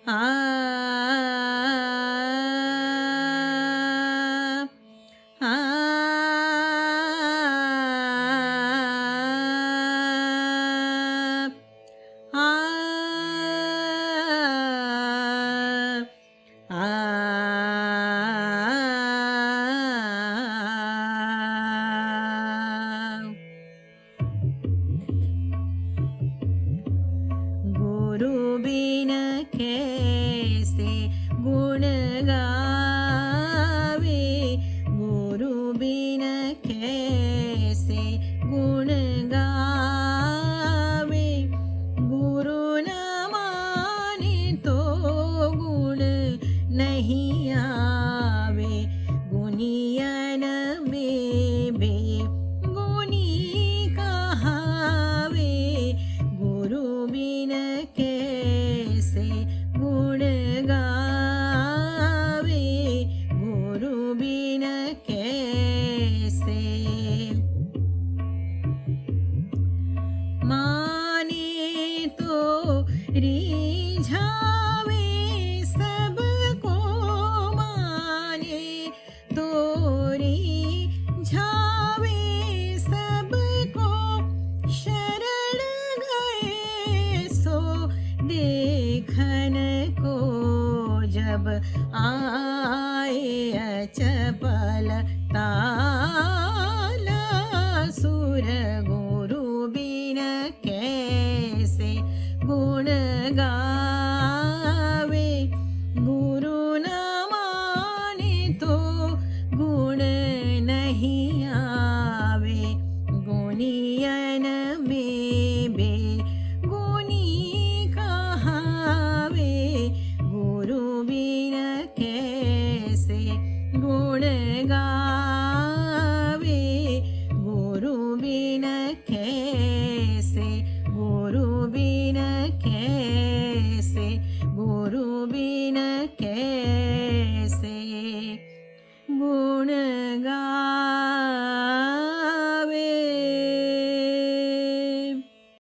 आ गुरु बिन कैसे गुण गावे, गुरु बिन कैसे गुण गावे, गुरु न माने तो गुण नहीं आवे, गुनियन में बे गुनी कहावे, गुरु बिन कैसे गुण गावे, गुरु बिन कैसे। माने तो रिझावे सबको, माने तो रिझावे सबको, शरण गए सो देखन को, जब आए अचपल ताल सुर, गुरु बिन कैसे गुण गावे, गुरु न माने तो गुण नहीं आवे, गुनियन में बे गुनी कहावे, गुरु बिन कैसे गुण गावे, गुरु बिन कैसे, गुरु बिन कैसे, गुरु बिन कैसे।